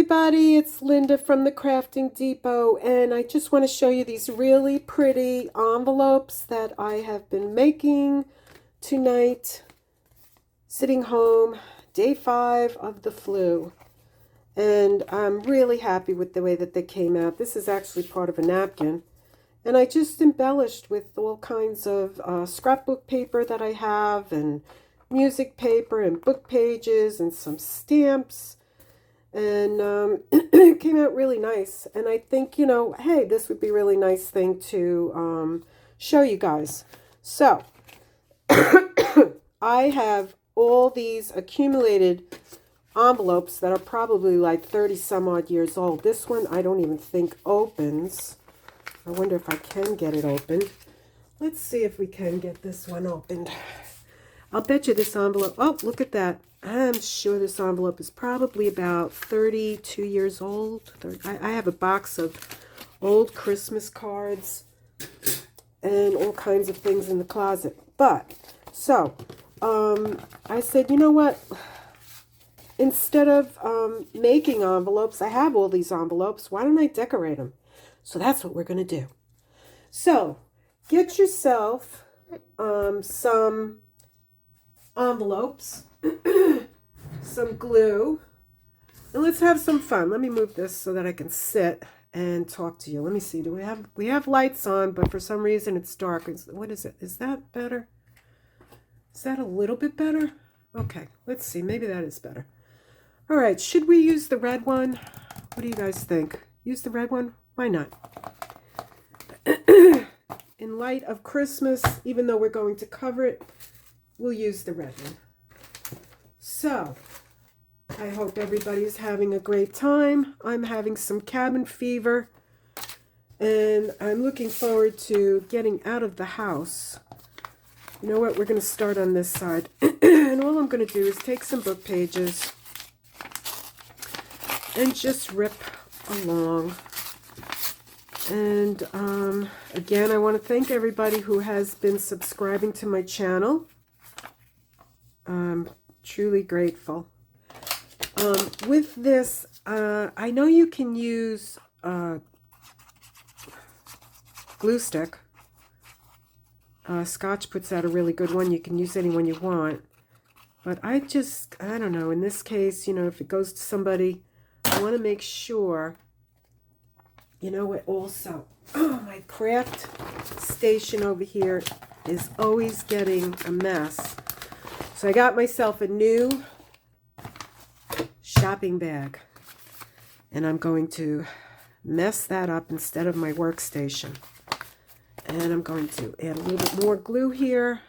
everybody, it's Linda from the Crafting Depot, and I just want to show you these really pretty envelopes that I have been making tonight, sitting home, day 5 of the flu, and I'm really happy with the way that they came out. This is actually part of a napkin, and I just embellished with all kinds of scrapbook paper that I have, and music paper, and book pages, and some stamps. And it came out really nice. And I think, hey, this would be a really nice thing to show you guys. So, I have all these accumulated envelopes that are probably like 30 some odd years old. This one I don't even think opens. I wonder if I can get it opened. Let's see if we can get this one opened. I'll bet you this envelope, oh, look at that. I'm sure this envelope is probably about 32 years old. I have a box of old Christmas cards and all kinds of things in the closet. But, so, I said, you know what? Instead of making envelopes, I have all these envelopes. Why don't I decorate them? So that's what we're going to do. So, get yourself some envelopes, some glue, and let's have some fun. Let me move this so that I can sit and talk to you. Let me see. Do we have lights on, but for some reason it's dark. What is it? Is that better? Is that a little bit better? Okay, let's see. Maybe that is better. All right, should we use the red one? What do you guys think? Use the red one? Why not? In light of Christmas, even though we're going to cover it, we'll use the red one. So, I hope everybody's having a great time. I'm having some cabin fever, and I'm looking forward to getting out of the house. You know what? We're going to start on this side. And all I'm going to do is take some book pages and just rip along. And again, I want to thank everybody who has been subscribing to my channel. I'm truly grateful. With this, I know you can use glue stick. Scotch puts out a really good one. You can use any one you want. But I don't know. In this case, if it goes to somebody, I want to make sure, it also, my craft station over here is always getting a mess. So I got myself a new shopping bag, and I'm going to mess that up instead of my workstation. And I'm going to add a little bit more glue here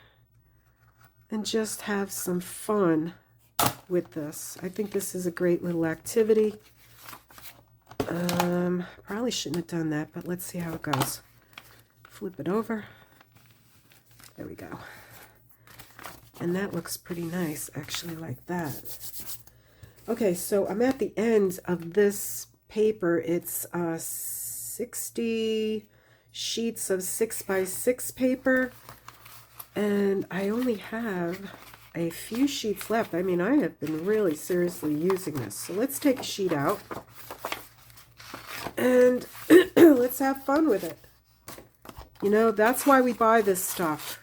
and just have some fun with this. I think this is a great little activity. Probably shouldn't have done that, but let's see how it goes. Flip it over. There we go. And that looks pretty nice, actually, like that. Okay, so I'm at the end of this paper. It's 60 sheets of 6x6 paper, and I only have a few sheets left. I mean, I have been really seriously using this. So let's take a sheet out, and let's have fun with it. That's why we buy this stuff.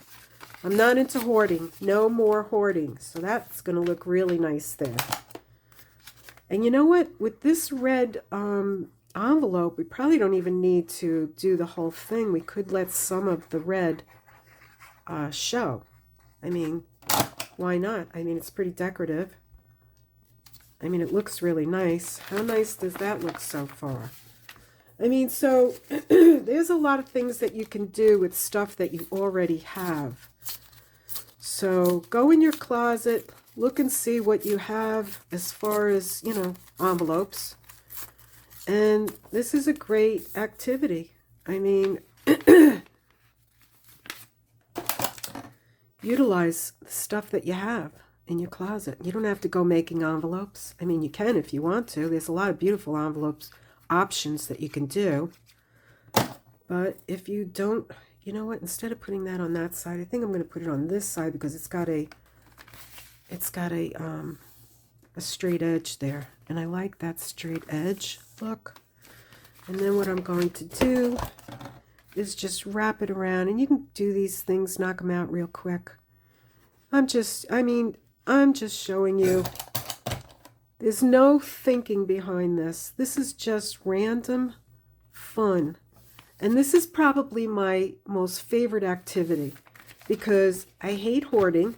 I'm not into hoarding. No more hoarding. So that's going to look really nice there. And you know what? With this red envelope, we probably don't even need to do the whole thing. We could let some of the red show. I mean, why not? I mean, it's pretty decorative. I mean, it looks really nice. How nice does that look so far? I mean, so there's a lot of things that you can do with stuff that you already have. So go in your closet, look and see what you have as far as, envelopes. And this is a great activity. I mean, utilize the stuff that you have in your closet. You don't have to go making envelopes. I mean, you can if you want to. There's a lot of beautiful envelopes options that you can do. But if you don't, you know what? Instead of putting that on that side, I think I'm going to put it on this side because it's got a a straight edge there. And I like that straight edge look. And then what I'm going to do is just wrap it around. And you can do these things, knock them out real quick. I'm just showing you. There's no thinking behind this. This is just random fun. And this is probably my most favorite activity because I hate hoarding.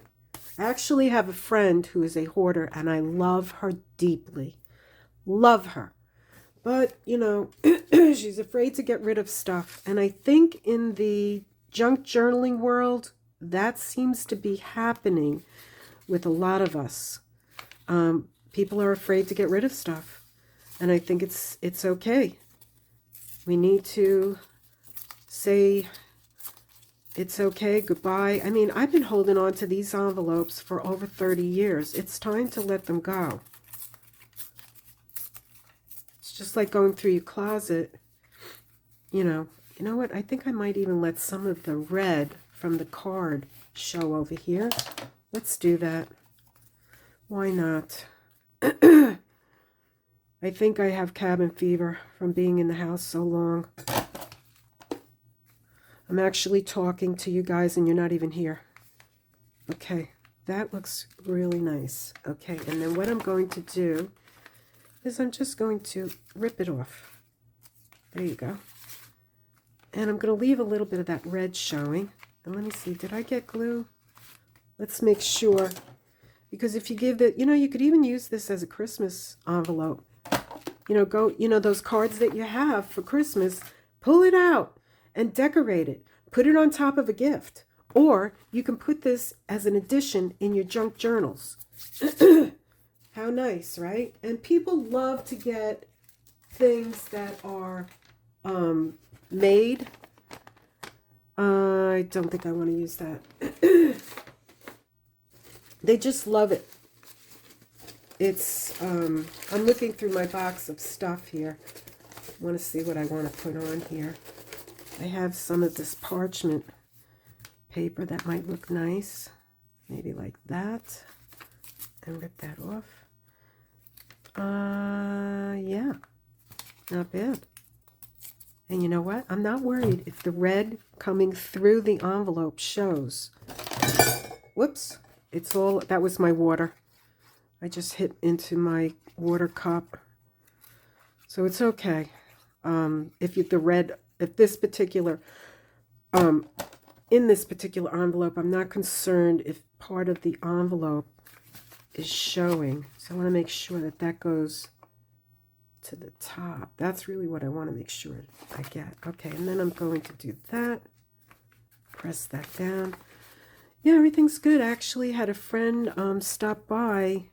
I actually have a friend who is a hoarder and I love her deeply. Love her. But, you know, she's afraid to get rid of stuff. And I think in the junk journaling world, that seems to be happening with a lot of us. People are afraid to get rid of stuff. And I think it's okay. We need to say it's okay, goodbye. I mean, I've been holding on to these envelopes for over 30 years. It's time to let them go. It's just like going through your closet. You know what? I think I might even let some of the red from the card show over here. Let's do that. Why not? I think I have cabin fever from being in the house so long. I'm actually talking to you guys and you're not even here. Okay, that looks really nice. Okay, and then what I'm going to do is I'm just going to rip it off. There you go. And I'm going to leave a little bit of that red showing. And let me see, did I get glue? Let's make sure. Because if you give it, you could even use this as a Christmas envelope. Those cards that you have for Christmas, pull it out and decorate it. Put it on top of a gift. Or you can put this as an addition in your junk journals. How nice, right? And people love to get things that are made. I don't think I want to use that. They just love it. It's, I'm looking through my box of stuff here. I want to see what I want to put on here. I have some of this parchment paper that might look nice. Maybe like that. And rip that off. Yeah. Not bad. And you know what? I'm not worried if the red coming through the envelope shows. Whoops. It's all, that was my water. I just hit into my water cup. So it's okay. If this particular, in this particular envelope, I'm not concerned if part of the envelope is showing. So I want to make sure that that goes to the top. That's really what I want to make sure I get. Okay, and then I'm going to do that. Press that down. Yeah, everything's good. I actually had a friend stop by.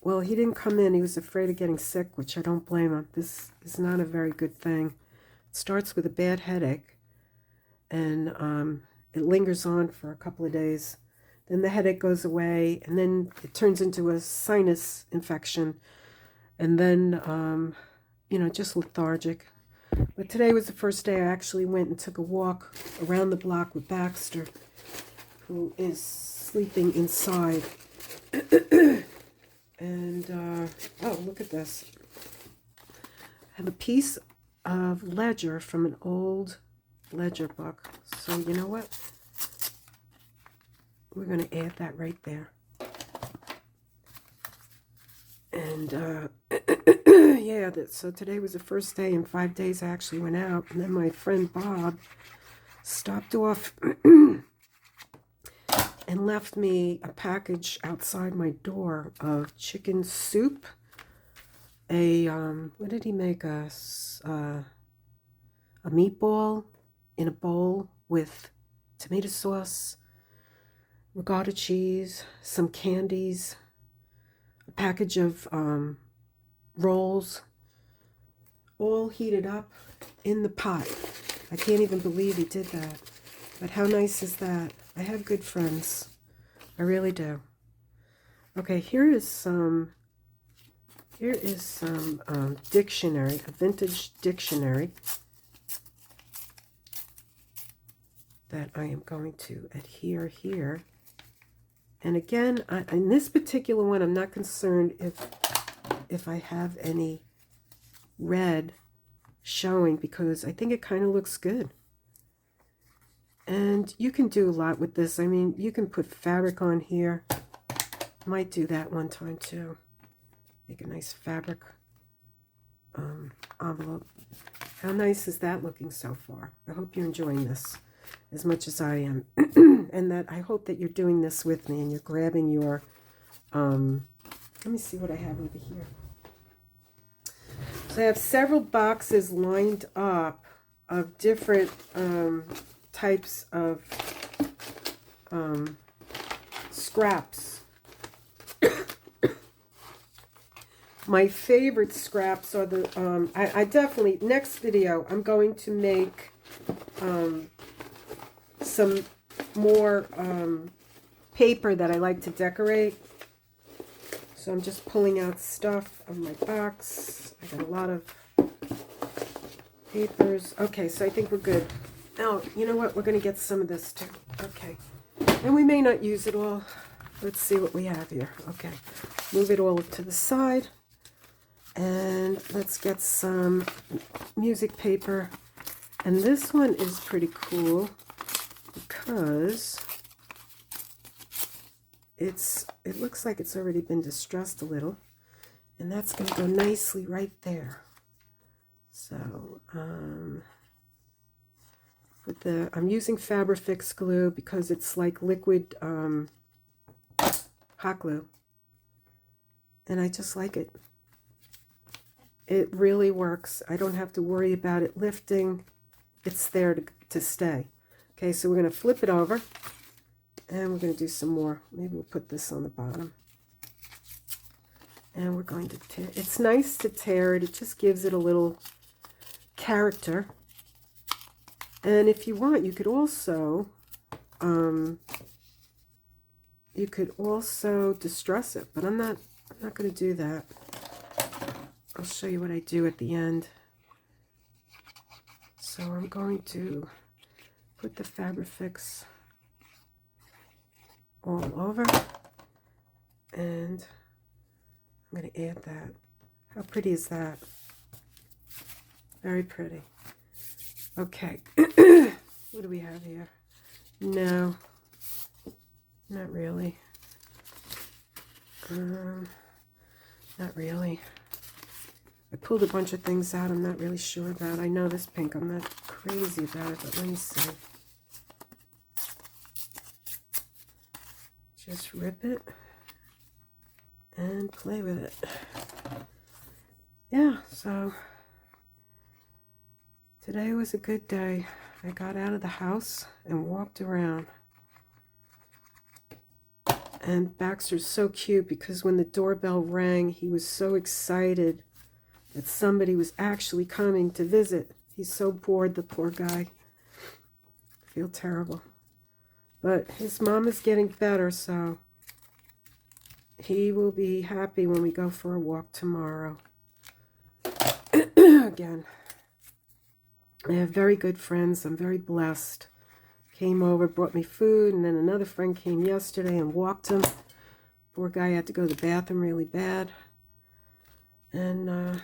Well, he didn't come in. He was afraid of getting sick, which I don't blame him. This is not a very good thing. It starts with a bad headache, and it lingers on for a couple of days. Then the headache goes away, and then it turns into a sinus infection, and then, just lethargic. But today was the first day I actually went and took a walk around the block with Baxter, who is sleeping inside. And, oh, look at this. I have a piece of ledger from an old ledger book. So, you know what? We're going to add that right there. And, yeah, so today was the first day. In 5 days, I actually went out. And then my friend Bob stopped off and left me a package outside my door of chicken soup. What did he make us? A meatball in a bowl with tomato sauce, ricotta cheese, some candies, a package of rolls, all heated up in the pot. I can't even believe he did that. But how nice is that? I have good friends. I really do. Okay, here is some dictionary, a vintage dictionary that I am going to adhere here. And again, in this particular one, I'm not concerned if I have any red showing, because I think it kind of looks good. And you can do a lot with this. I mean, you can put fabric on here. Might do that one time too. Make a nice fabric envelope. How nice is that looking so far? I hope you're enjoying this as much as I am. And that I hope that you're doing this with me and you're grabbing your, let me see what I have over here. So I have several boxes lined up of different types of scraps. My favorite scraps are the, I definitely, next video, I'm going to make some more paper that I like to decorate. So I'm just pulling out stuff of my box. I got a lot of papers. Okay, so I think we're good. Oh, you know what? We're going to get some of this too. Okay. And we may not use it all. Let's see what we have here. Okay. Move it all to the side. And let's get some music paper. And this one is pretty cool because it looks like it's already been distressed a little. And that's going to go nicely right there. So, I'm using Fabri glue because it's like liquid hot glue. And I just like it. It really works. I don't have to worry about it lifting. It's there to stay. Okay, so we're going to flip it over. And we're going to do some more. Maybe we'll put this on the bottom. And we're going to tear. It's nice to tear it. It just gives it a little character. And if you want, you could also distress it. But I'm not going to do that. I'll show you what I do at the end. So I'm going to put the Fabri-Fix all over, and I'm going to add that. How pretty is that? Very pretty. Okay. What do we have here? No, not really. Not really. I pulled a bunch of things out I'm not really sure about. I know this pink. I'm not crazy about it, but let me see. Just rip it and play with it. Yeah, so today was a good day. I got out of the house and walked around. And Baxter's so cute because when the doorbell rang, he was so excited that somebody was actually coming to visit. He's so bored, the poor guy. I feel terrible. But his mom is getting better, so he will be happy when we go for a walk tomorrow. Again, I have very good friends. I'm very blessed. Came over, brought me food, and then another friend came yesterday and walked him. Poor guy had to go to the bathroom really bad. And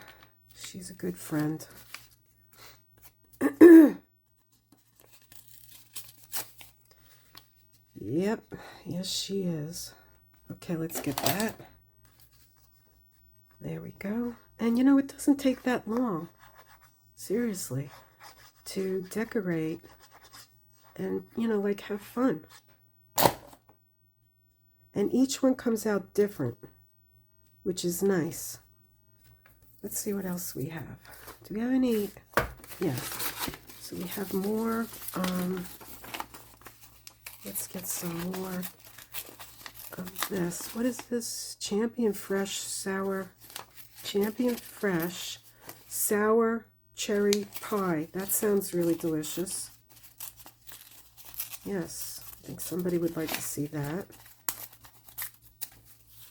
she's a good friend. Yep, yes she is. Okay, let's get that. There we go. And you know, it doesn't take that long, seriously, to decorate and, you know, like have fun. And each one comes out different, which is nice. Let's see what else we have. Do we have any? Yeah. So we have more. Let's get some more of this. What is this? Champion Fresh Sour Cherry Pie. That sounds really delicious. Yes, I think somebody would like to see that.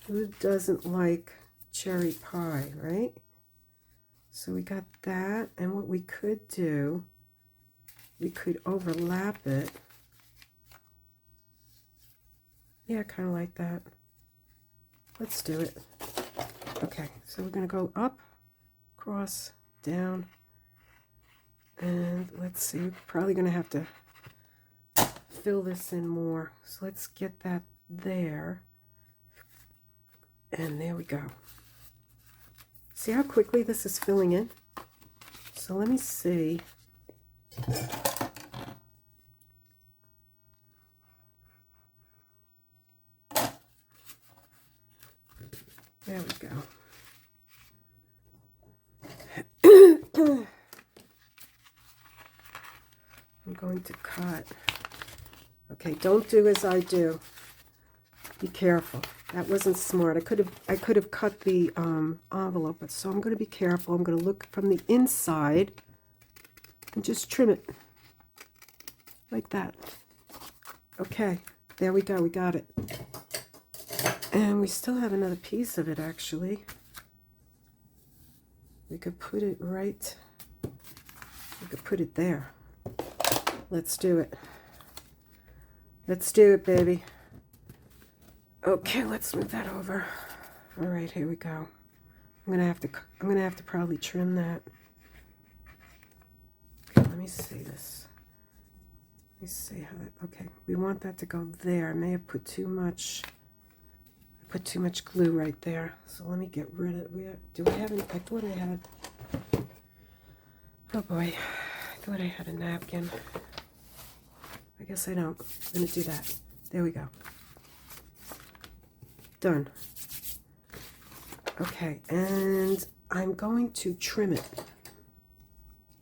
Who doesn't like cherry pie, right? So we got that, and what we could do, we could overlap it Yeah, kind of like that. Let's do it. Okay, so we're going to go up, across, down, and let's see, we're probably going to have to fill this in more. So let's get that there. And there we go. See how quickly this is filling in? So let me see. There we go. I'm going to cut. Okay, don't do as I do. Be careful. That wasn't smart. I could have cut the envelope, but so I'm going to be careful. I'm going to look from the inside and just trim it like that. Okay, there we go. We got it. And we still have another piece of it, actually. We could put it right. We could put it there. Let's do it. Let's do it, baby. Okay, let's move that over. All right, here we go. I'm gonna have to probably trim that. Okay, let me see this. Let me see how that. Okay, we want that to go there. I may have put too much. Put too much glue right there. So let me get rid of it. Do I have any? I thought I had. Oh boy, I thought I had a napkin. I guess I don't. I'm gonna do that. There we go. Done. Okay, and I'm going to trim it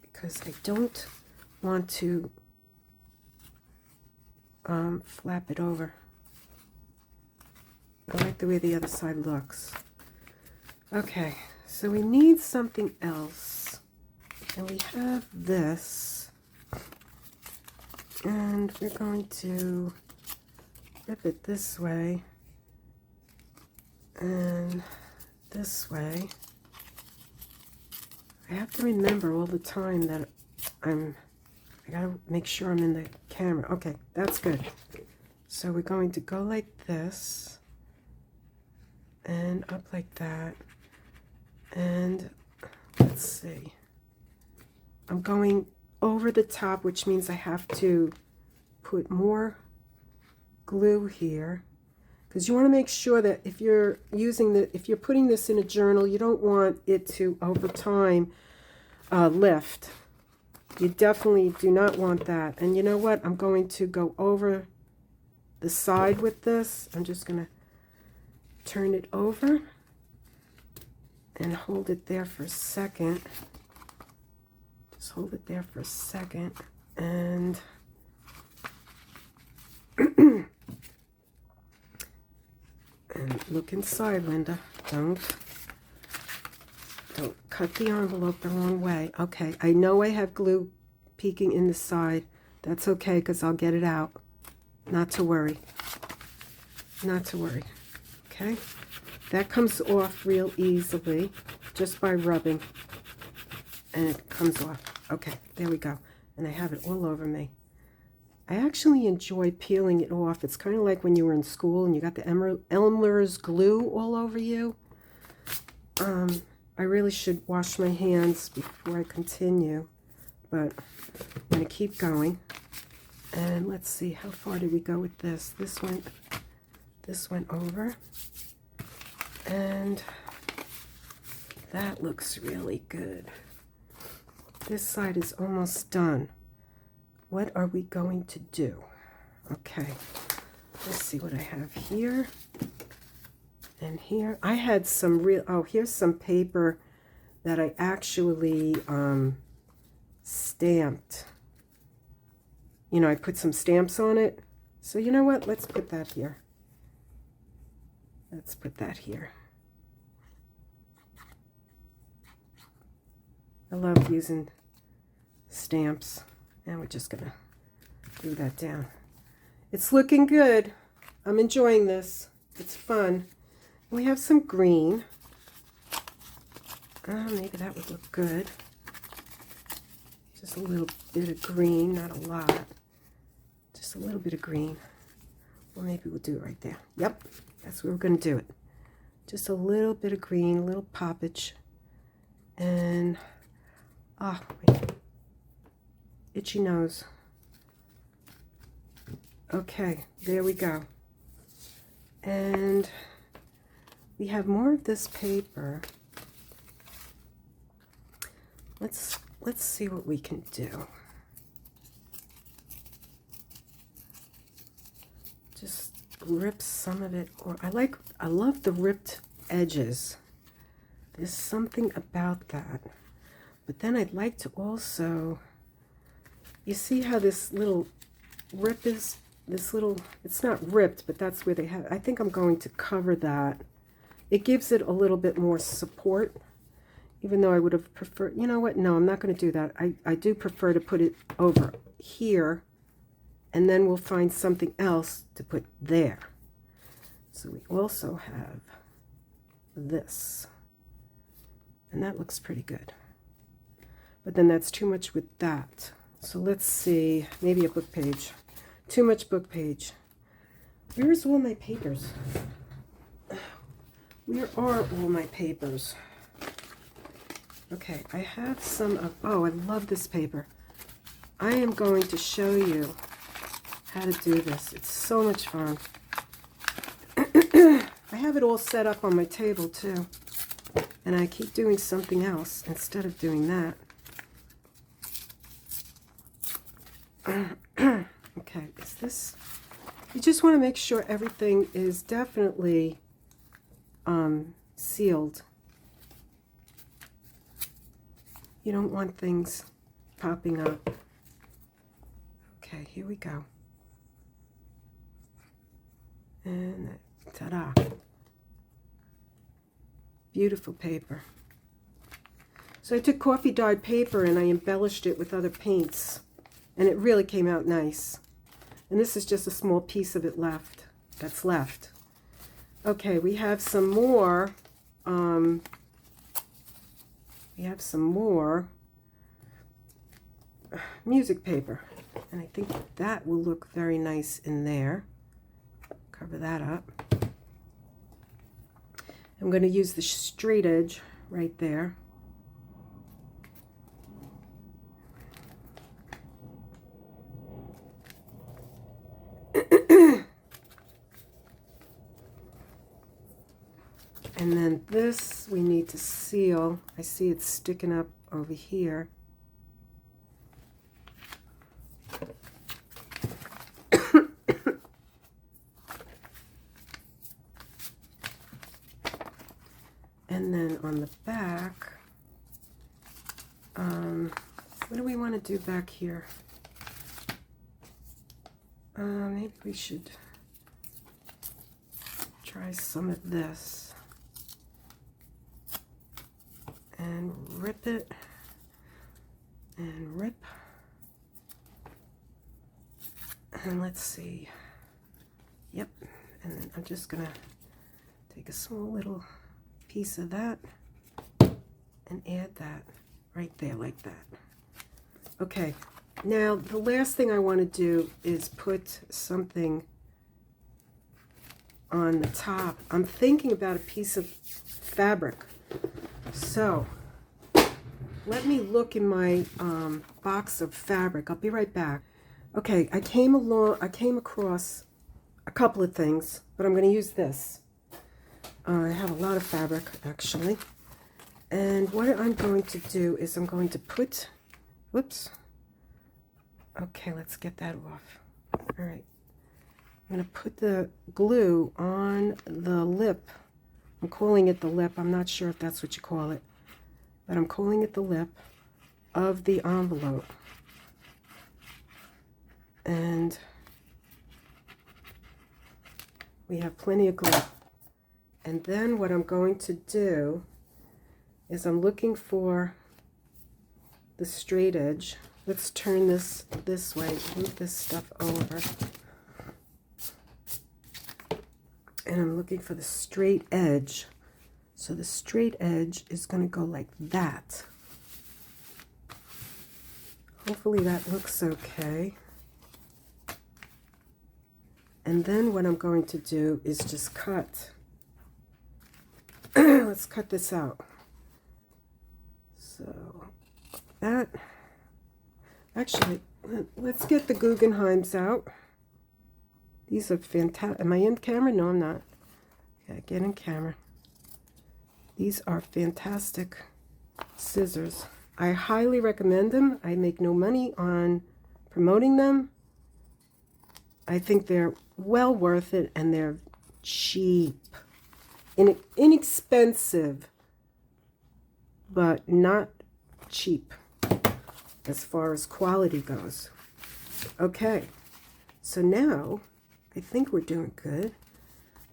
because I don't want to flap it over. I like the way the other side looks. Okay, so we need something else. And we have this. And we're going to rip it this way. And this way. I have to remember all the time that I gotta make sure I'm in the camera. Okay, that's good. So we're going to go like this and up like that. And let's see. I'm going over the top, which means I have to put more glue here. Because you want to make sure that if you're putting this in a journal, you don't want it to, over time, lift. You definitely do not want that. And you know what? I'm going to go over the side with this. I'm just going to turn it over and hold it there for a second. Just hold it there for a second. And and look inside, Linda. Don't cut the envelope the wrong way. Okay, I know I have glue peeking in the side. That's okay, because I'll get it out. Not to worry. Not to worry. Okay? That comes off real easily just by rubbing. And it comes off. Okay, there we go. And I have it all over me. I actually enjoy peeling it off. It's kind of like when you were in school and you got the Elmer's glue all over you. I really should wash my hands before I continue, but I'm going to keep going. And let's see, how far did we go with this? This went over, and that looks really good. This side is almost done. What are we going to do? Okay, let's see what I have here and here. I had some here's some paper that I actually stamped. You know, I put some stamps on it. So you know what? Let's put that here. Let's put that here. I love using stamps. And we're just going to glue that down. It's looking good. I'm enjoying this. It's fun. We have some green. Maybe that would look good. Just a little bit of green, not a lot. Just a little bit of green. Well, maybe we'll do it right there. Yep, that's where we're going to do it. Just a little bit of green, a little poppage. And, wait. Itchy nose. Okay, there we go. And we have more of this paper. Let's see what we can do. Just rip some of it, or I love the ripped edges. There's something about that. But then I'd like to also, you see how this little rip is, it's not ripped, but that's where they have, I think I'm going to cover that. It gives it a little bit more support, even though I would have preferred, you know what, no, I'm not going to do that. I do prefer to put it over here, and then we'll find something else to put there. So we also have this, and that looks pretty good. But then that's too much with that. So let's see, maybe a book page. Too much book page. Where's all my papers? Where are all my papers? Okay, I have some of, oh, I love this paper. I am going to show you how to do this. It's so much fun. I have it all set up on my table too. And I keep doing something else instead of doing that. Okay, is this, you just want to make sure everything is definitely sealed. You don't want things popping up. Okay, here we go. And ta-da. Beautiful paper. So I took coffee dyed paper and I embellished it with other paints. And it really came out nice. And this is just a small piece of it left. That's left. Okay, we have some more. Music paper. And I think that will look very nice in there. Cover that up. I'm going to use the straight edge right there. And then this we need to seal. I see it's sticking up over here. And then on the back, what do we want to do back here? Maybe we should try some of this and rip it and rip. And let's see. Yep. And then I'm just gonna take a small little piece of that and add that right there like that. Okay, now the last thing I want to do is put something on the top. I'm thinking about a piece of fabric. So let me look in my box of fabric. I'll be right back. Okay, I came across a couple of things, but I'm going to use this. I have a lot of fabric actually, and what I'm going to do is I'm going to put, whoops, okay, let's get that off. All right, I'm going to put the glue on the lip. I'm calling it the lip. I'm not sure if that's what you call it, but I'm calling it the lip of the envelope. And we have plenty of glue. And then what I'm going to do is I'm looking for the straight edge. Let's turn this way, move this stuff over. And I'm looking for the straight edge. So the straight edge is going to go like that. Hopefully that looks okay. And then what I'm going to do is just cut. Let's cut this out. So that, actually, let's get the Guggenheims out. These are fantastic. Am I in camera? No, I'm not. Yeah, get in camera. These are fantastic scissors. I highly recommend them. I make no money on promoting them. I think they're well worth it, and they're cheap. Inexpensive, but not cheap as far as quality goes. Okay, so now I think we're doing good.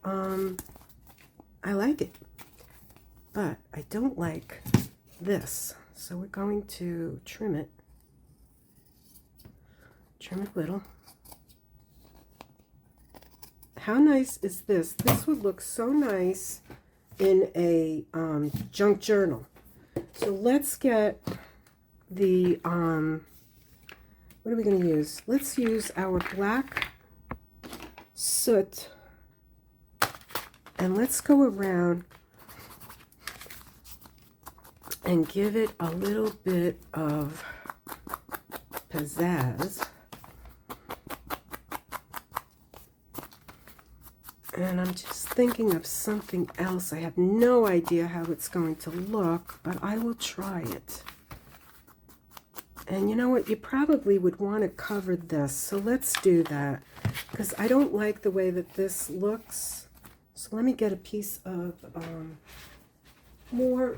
I like it, but I don't like this. So we're going to trim it. Trim it a little. How nice is this? This would look so nice in a junk journal. So let's get the, what are we going to use? Let's use our black soot, and let's go around and give it a little bit of pizzazz. And I'm just thinking of something else. I have no idea how it's going to look, but I will try it. And you know what? You probably would want to cover this. So let's do that, because I don't like the way that this looks. So let me get a piece of more,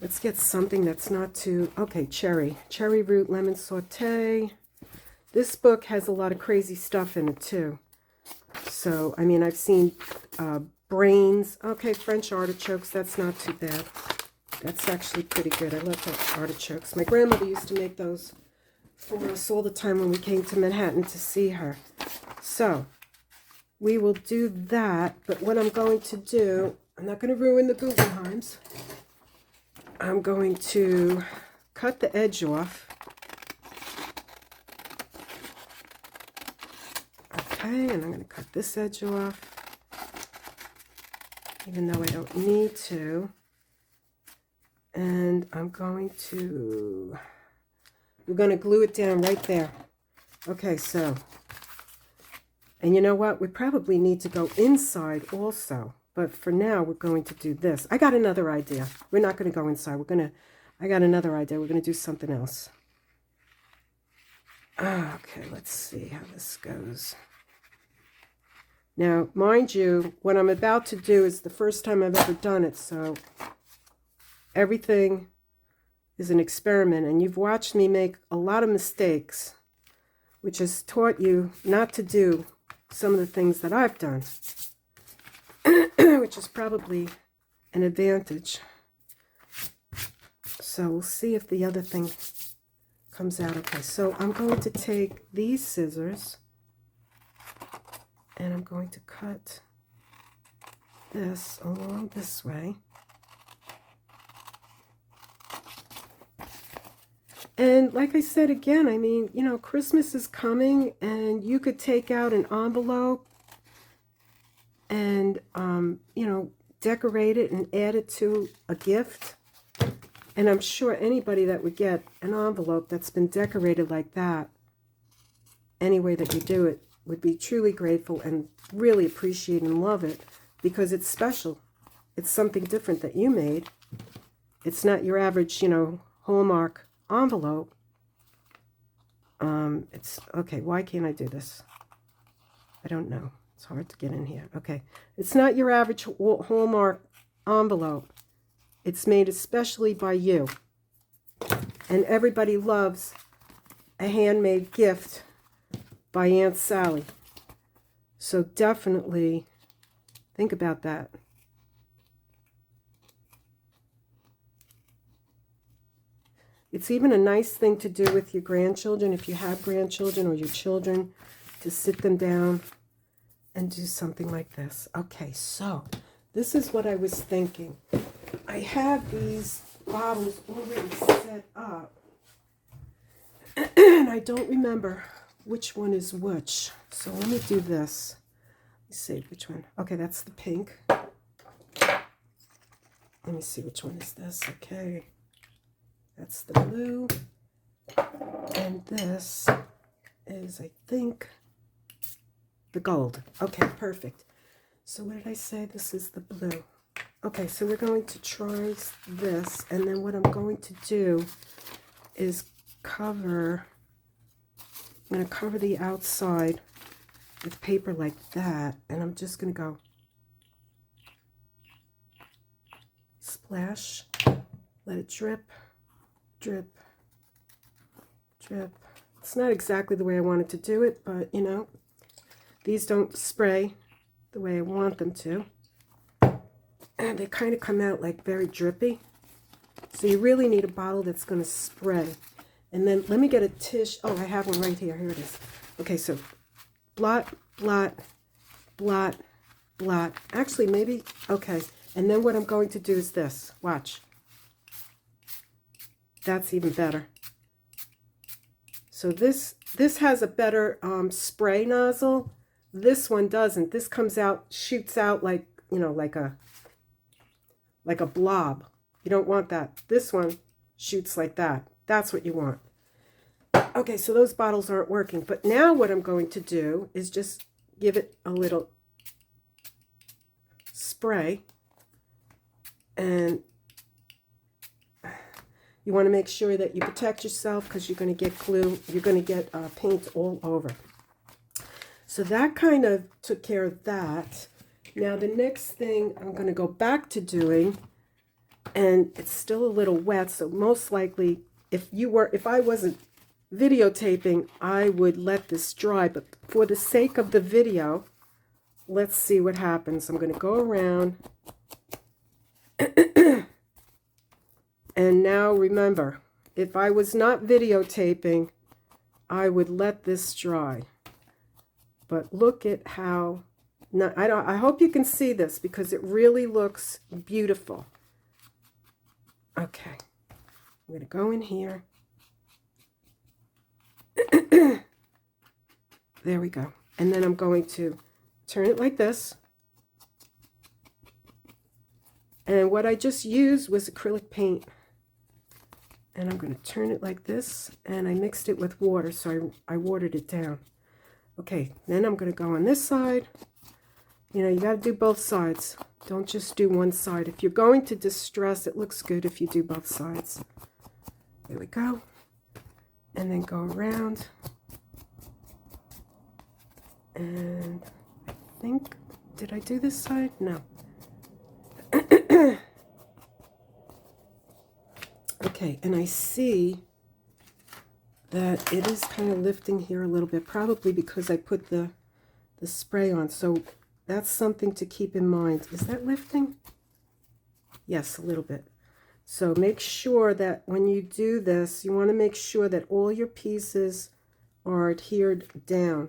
let's get something that's not too, okay, cherry root lemon saute. This book has a lot of crazy stuff in it too. So, I mean, I've seen brains. Okay, French artichokes, that's not too bad. That's actually pretty good. I love the artichokes. My grandmother used to make those for us all the time when we came to Manhattan to see her. So, we will do that, but what I'm going to do, I'm not going to ruin the Guggenheims. I'm going to cut the edge off. Okay, and I'm going to cut this edge off, even though I don't need to. And I'm going to, we're going to glue it down right there. Okay, so, and you know what? We probably need to go inside also. But for now, we're going to do this. I got another idea. We're not going to go inside. I got another idea. We're going to do something else. Okay, let's see how this goes. Now, mind you, what I'm about to do is the first time I've ever done it, so everything is an experiment, and you've watched me make a lot of mistakes, which has taught you not to do some of the things that I've done, which is probably an advantage. So we'll see if the other thing comes out okay. So I'm going to take these scissors, and I'm going to cut this along this way. And like I said again, I mean, you know, Christmas is coming, and you could take out an envelope and, you know, decorate it and add it to a gift. And I'm sure anybody that would get an envelope that's been decorated like that, any way that you do it, would be truly grateful and really appreciate and love it, because it's special. It's something different that you made. It's not your average, you know, Hallmark envelope. It's okay. Why can't I do this? I don't know. It's hard to get in here. Okay. It's not your average Hallmark envelope. It's made especially by you. And everybody loves a handmade gift by Aunt Sally. So definitely think about that. It's even a nice thing to do with your grandchildren, if you have grandchildren or your children, to sit them down and do something like this. Okay, so this is what I was thinking. I have these bottles already set up. And I don't remember which one is which. So let me do this. Let's see which one. Okay, that's the pink. Let me see which one is this. Okay. That's the blue. And this is, I think, the gold. Okay, perfect. So what did I say? This is the blue. Okay, so we're going to try this. And then what I'm going to do is cover, I'm going to cover the outside with paper like that. And I'm just going to go splash, let it drip, drip, drip. It's not exactly the way I wanted to do it, but you know, these don't spray the way I want them to. And they kind of come out like very drippy. So you really need a bottle that's going to spray. And then let me get a tissue. Oh, I have one right here. Here it is. Okay, so blot, blot, blot, blot. Actually, maybe, okay. And then what I'm going to do is this. Watch. That's even better. So this has a better spray nozzle. This one doesn't. This comes out, shoots out like, you know, like a blob. You don't want that. This one shoots like that. That's what you want. Okay, so those bottles aren't working. But now what I'm going to do is just give it a little spray. And you want to make sure that you protect yourself because you're going to get glue. You're going to get paint all over. So that kind of took care of that. Now the next thing I'm going to go back to doing, and it's still a little wet, so most likely if I wasn't videotaping, I would let this dry. But for the sake of the video, let's see what happens. I'm going to go around. And now remember, if I was not videotaping, I would let this dry. But look at how, I hope you can see this because it really looks beautiful. Okay, I'm going to go in here. There we go. And then I'm going to turn it like this. And what I just used was acrylic paint. And I'm going to turn it like this. And I mixed it with water, so I watered it down. Okay, then I'm going to go on this side. You know, you got to do both sides. Don't just do one side. If you're going to distress, it looks good if you do both sides. There we go. And then go around. And I think, did I do this side? No. Okay, and I see that it is kind of lifting here a little bit, probably because I put the spray on. So that's something to keep in mind. Is that lifting? Yes, a little bit. So make sure that when you do this, you want to make sure that all your pieces are adhered down.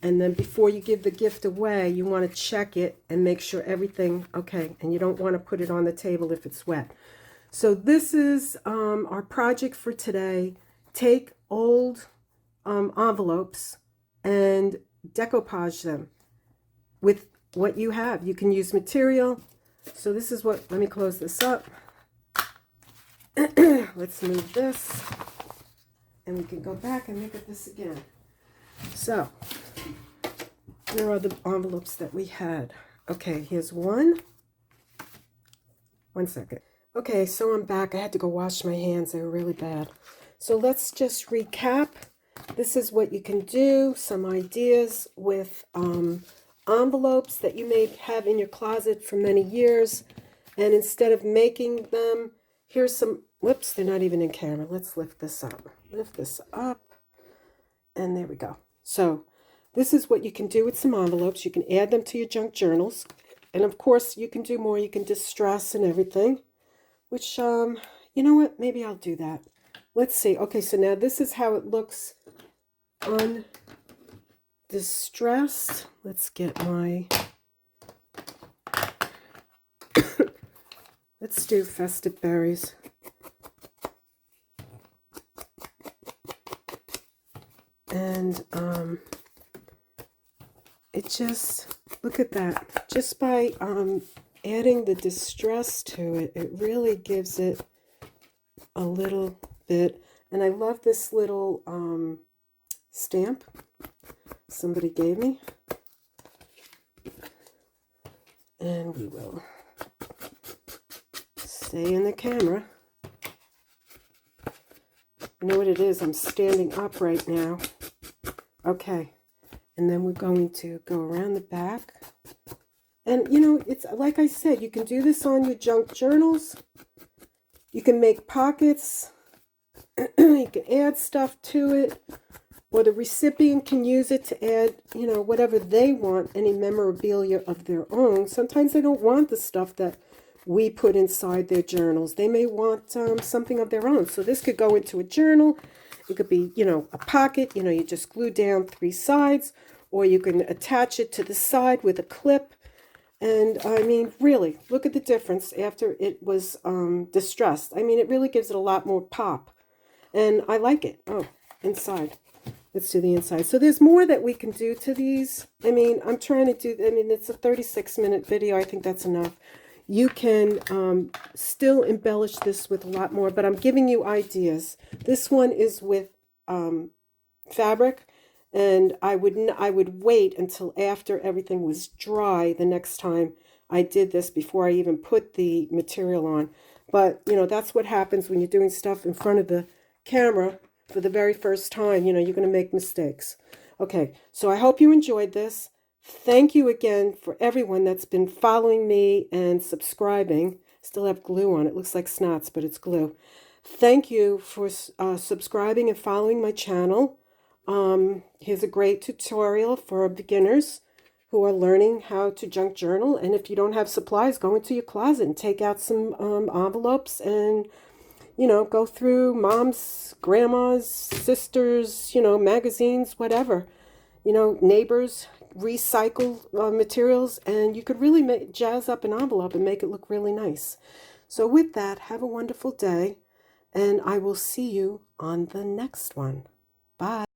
And then before you give the gift away, you want to check it and make sure everything, okay, and you don't want to put it on the table if it's wet. So this is our project for today. Take old envelopes and decoupage them with what you have. You can use material. So this is what, let me close this up. Let's move this. And we can go back and look at this again. So, here are the envelopes that we had. Okay, here's one. 1 second. Okay, so I'm back. I had to go wash my hands. They were really bad. So let's just recap. This is what you can do. Some ideas with envelopes that you may have in your closet for many years. And instead of making them, here's some, whoops, they're not even in camera. Let's lift this up. Lift this up. And there we go. So this is what you can do with some envelopes. You can add them to your junk journals. And of course, you can do more. You can distress and everything. Which, you know what? Maybe I'll do that. Let's see. Okay, so now this is how it looks undistressed. Let's get my... Let's do festive berries. And it just, look at that. Just by adding the distress to it, it really gives it a little bit. And I love this little stamp somebody gave me. And we will stay in the camera. You know what it is? I'm standing up right now. Okay. And then we're going to go around the back. And, you know, it's like I said, you can do this on your junk journals. You can make pockets. You can add stuff to it. Or the recipient can use it to add, you know, whatever they want, any memorabilia of their own. Sometimes they don't want the stuff that we put inside their journals. They may want something of their own. So this could go into a journal. It could be, you know, a pocket. You know, you just glue down 3 sides. Or you can attach it to the side with a clip. And, I mean, really, look at the difference after it was distressed. I mean, it really gives it a lot more pop. And I like it. Oh, inside. Let's do the inside. So there's more that we can do to these. I mean, I'm trying to do, I mean, it's a 36-minute video. I think that's enough. You can still embellish this with a lot more, but I'm giving you ideas. This one is with fabric, and I would wait until after everything was dry the next time I did this before I even put the material on. But, you know, that's what happens when you're doing stuff in front of the camera for the very first time. You know, you're going to make mistakes. Okay, so I hope you enjoyed this. Thank you again for everyone that's been following me and subscribing. Still have glue on it. Looks like snots, but it's glue. Thank you for subscribing and following my channel. Here's a great tutorial for beginners who are learning how to junk journal. And if you don't have supplies, go into your closet and take out some envelopes and, you know, go through mom's, grandma's, sisters, you know, magazines, whatever, you know, neighbors, recycle materials, and you could really jazz up an envelope and make it look really nice. So with that, have a wonderful day, and I will see you on the next one. Bye.